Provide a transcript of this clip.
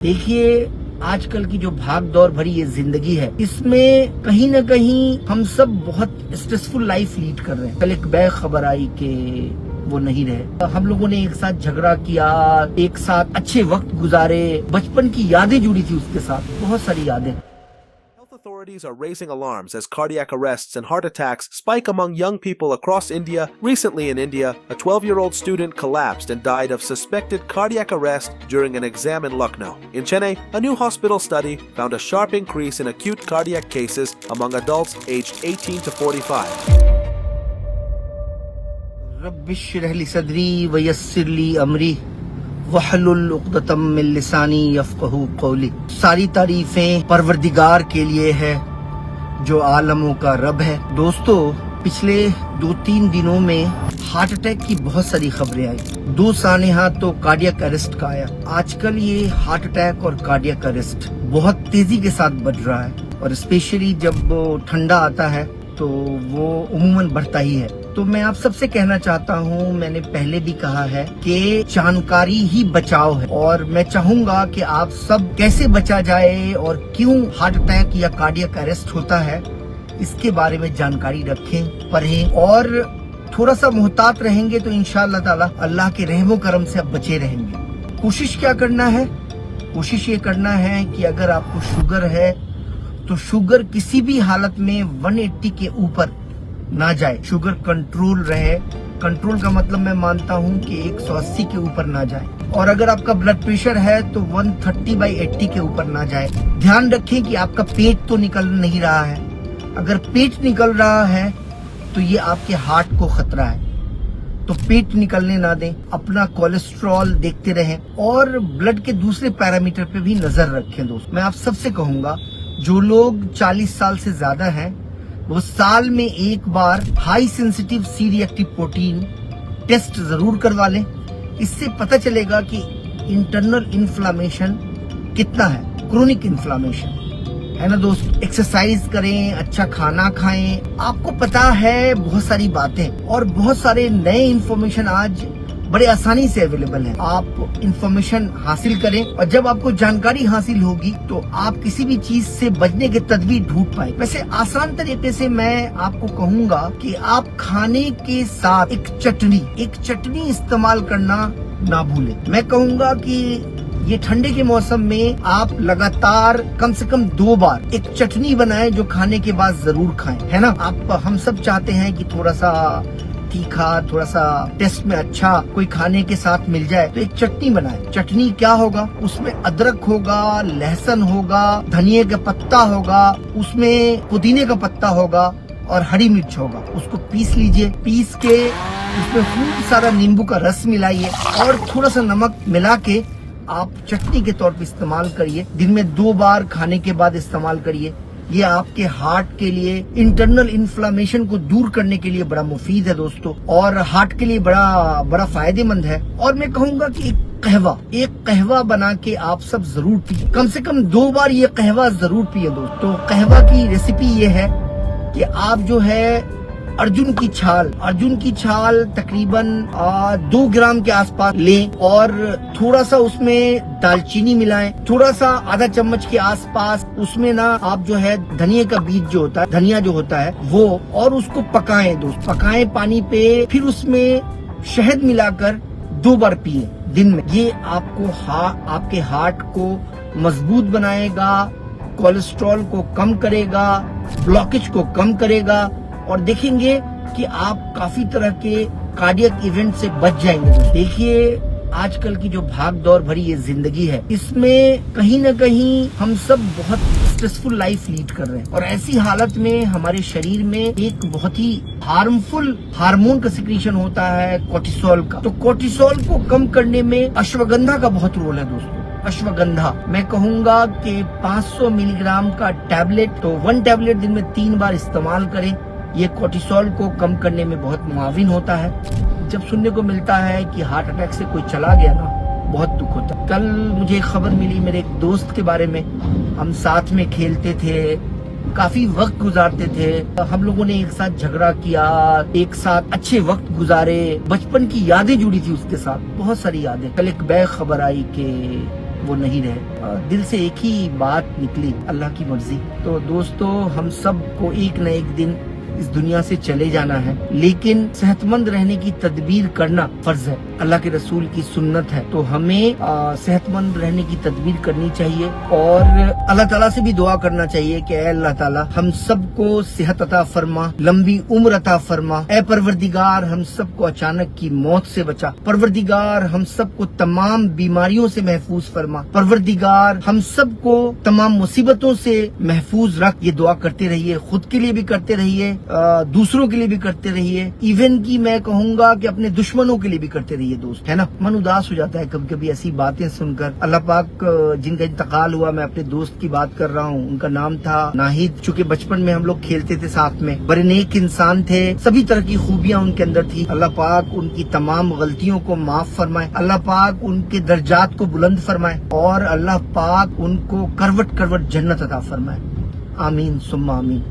देखिए, आजकल की जो भाग दौड़ भरी ये जिंदगी है, इसमें कहीं न कहीं हम सब बहुत स्ट्रेसफुल लाइफ लीड कर रहे हैं। कल एक बैग खबर आई कि वो नहीं रहे। हम लोगों ने एक साथ झगड़ा किया, एक साथ अच्छे वक्त गुजारे, बचपन की यादें जुड़ी थी उसके साथ, बहुत सारी यादें। Health authorities are raising alarms as cardiac arrests and heart attacks spike among young people across India. Recently in India, a 12-year-old student collapsed and died of suspected cardiac arrest during an exam in Lucknow. In Chennai, a new hospital study found a sharp increase in acute cardiac cases among adults aged 18 to 45. Rabbi इश्रह ली सदरी व यस्सिर ली अमरी वहलुल उक़दतम मिन लिसानी यफ़क़हू क़ौली। सारी तारीफें परवरदिगार के लिए है जो आलमों का रब है। दोस्तों, पिछले 2-3 दिनों में हार्ट अटैक की बहुत सारी खबरें आई। 2 सानेहा तो कार्डियक अरेस्ट का आया। आजकल ये हार्ट अटैक और कार्डियक अरेस्ट बहुत तेजी के साथ बढ़ रहा है, और स्पेशली जब ठंडा आता है तो वो उमूमन बढ़ता ही है। तो मैं आप सबसे कहना चाहता हूँ, मैंने पहले भी कहा है कि जानकारी ही बचाव है, और मैं चाहूंगा कि आप सब कैसे बचा जाए और क्यों हार्ट अटैक या कार्डियक अरेस्ट होता है, इसके बारे में जानकारी रखें, पढ़ें, और थोड़ा सा मुहतात रहेंगे तो इंशाअल्लाह ताला अल्लाह के रहमो करम से आप बचे रहेंगे। कोशिश क्या करना है? कोशिश ये करना है कि अगर आपको शुगर है तो शुगर किसी भी हालत में 180 के ऊपर ना जाए, शुगर कंट्रोल रहे। कंट्रोल का मतलब मैं मानता हूँ कि 180 के ऊपर ना जाए। और अगर आपका ब्लड प्रेशर है तो 130/80 के ऊपर ना जाए। ध्यान रखें कि आपका पेट तो निकल नहीं रहा है। अगर पेट निकल रहा है तो ये आपके हार्ट को खतरा है, तो पेट निकलने ना दें। अपना कोलेस्ट्रॉल देखते रहें और ब्लड के दूसरे पैरामीटर पे भी नजर रखें। दोस्त, मैं आप सबसे कहूंगा, जो लोग 40 साल से ज्यादा हैं वो साल में एक बार high sensitive C reactive protein test जरूर करवा लें। इससे पता चलेगा कि इंटरनल इन्फ्लामेशन कितना है, क्रोनिक इन्फ्लामेशन है ना। दोस्त, एक्सरसाइज करें, अच्छा खाना खाएं। आपको पता है बहुत सारी बातें, और बहुत सारे नए इन्फॉर्मेशन आज बड़े आसानी से अवेलेबल है। आप इंफॉर्मेशन हासिल करें, और जब आपको जानकारी हासिल होगी तो आप किसी भी चीज से बचने के तदबीर ढूंढ पाए। वैसे आसान तरीके से मैं आपको कहूंगा कि आप खाने के साथ एक चटनी इस्तेमाल करना ना भूलें। मैं कहूंगा कि ये ठंडे के मौसम में आप लगातार कम से कम 2 बार एक चटनी बनाएं जो खाने के बाद जरूर खाएं, है ना। हम सब चाहते हैं कि थोड़ा सा तीखा, थोड़ा सा टेस्ट में अच्छा कोई खाने के साथ मिल जाए, तो एक चटनी बनाए। चटनी क्या होगा? उसमें अदरक होगा, लहसुन होगा, धनिया का पत्ता होगा, उसमें पुदीने का पत्ता होगा और हरी मिर्च होगा। उसको पीस लीजिए। पीस के उसमें खूब सारा नींबू का रस मिलाइए और थोड़ा सा नमक मिला के आप चटनी के तौर पे इस्तेमाल करिए। दिन में 2 बार खाने के बाद इस्तेमाल करिए। ये आपके हार्ट के लिए, इंटरनल इन्फ्लामेशन को दूर करने के लिए बड़ा मुफीद है दोस्तों, और हार्ट के लिए बड़ा फायदेमंद है। और मैं कहूंगा कि एक कहवा बना के आप सब जरूर पिए। कम से कम 2 बार ये कहवा जरूर पिए दोस्तों। कहवा की रेसिपी ये है कि आप जो है अर्जुन की छाल तकरीबन 2 ग्राम के आसपास लें, और थोड़ा सा उसमें दालचीनी मिलाएं, थोड़ा सा आधा चम्मच के आसपास उसमें ना आप जो है धनिया का बीज जो होता है, धनिया जो होता है वो, और उसको पकाएं दोस्त। पकाएं पानी पे, फिर उसमें शहद मिलाकर 2 बार पिए दिन में। ये आपके हार्ट को मजबूत बनाएगा, कोलेस्ट्रॉल को कम करेगा, ब्लॉकेज को कम करेगा, और देखेंगे कि आप काफी तरह के कार्डियक इवेंट से बच जाएंगे। देखिए, आजकल की जो भाग दौड़ भरी ये जिंदगी है, इसमें कहीं न कहीं हम सब बहुत स्ट्रेसफुल लाइफ लीड कर रहे हैं, और ऐसी हालत में हमारे शरीर में एक बहुत ही हार्मफुल हार्मोन का सिक्रीशन होता है, कोर्टिसोल का। तो कोर्टिसोल को कम करने में अश्वगंधा का बहुत रोल है दोस्तों। अश्वगंधा, मैं कहूंगा कि 500 मिलीग्राम का टैबलेट, तो 1 टैबलेट दिन में 3 बार इस्तेमाल करें। ये कोर्टिसोल को कम करने में बहुत मुआविन होता है। जब सुनने को मिलता है कि हार्ट अटैक से कोई चला गया ना, बहुत दुख होता है। कल मुझे एक खबर मिली मेरे एक दोस्त के बारे में। हम साथ में खेलते थे, काफी वक्त गुजारते थे। हम लोगों ने एक साथ झगड़ा किया, एक साथ अच्छे वक्त गुजारे, बचपन की यादें जुड़ी थी उसके साथ, बहुत सारी यादें। कल एक बैग खबर आई कि वो नहीं रहे। दिल से एक ही बात निकली, अल्लाह की मर्जी। तो दोस्तों, हम सब को एक न एक दिन इस दुनिया से चले जाना है, लेकिन सेहतमंद रहने की तदबीर करना फर्ज है, अल्लाह के रसूल की सुन्नत है। तो हमें सेहतमंद रहने की तदबीर करनी चाहिए और अल्लाह ताला से भी दुआ करना चाहिए कि ऐ अल्लाह ताला हम सबको सेहत अता फरमा, लंबी उम्र अता फरमा। ऐ परवरदिगार, हम सबको अचानक की मौत से बचा। परवरदिगार, हम सबको तमाम बीमारियों से महफूज फरमा। परवरदिगार, हम सबको तमाम मुसीबतों से महफूज रख। ये दुआ करते रहिए, खुद के लिए भी करते रहिए, दूसरों के लिए भी करते रहिए, इवन की मैं कहूँगा कि अपने दुश्मनों के लिए भी करते रहिए दोस्त, है ना। मन उदास हो जाता है कभी कभी ऐसी बातें सुनकर। अल्लाह पाक जिनका इंतकाल हुआ, मैं अपने दोस्त की बात कर रहा हूँ, उनका नाम था नाहिद। चूंकि बचपन में हम लोग खेलते थे साथ में, बड़े नेक इंसान थे, सभी तरह की खूबियां उनके अंदर थी। अल्लाह पाक उनकी तमाम गलतियों को माफ फरमाए, अल्लाह पाक उनके दर्जात को बुलंद फरमाए और अल्लाह पाक उनको करवट करवट जन्नत अता फरमाए। आमीन सुम्मा आमीन।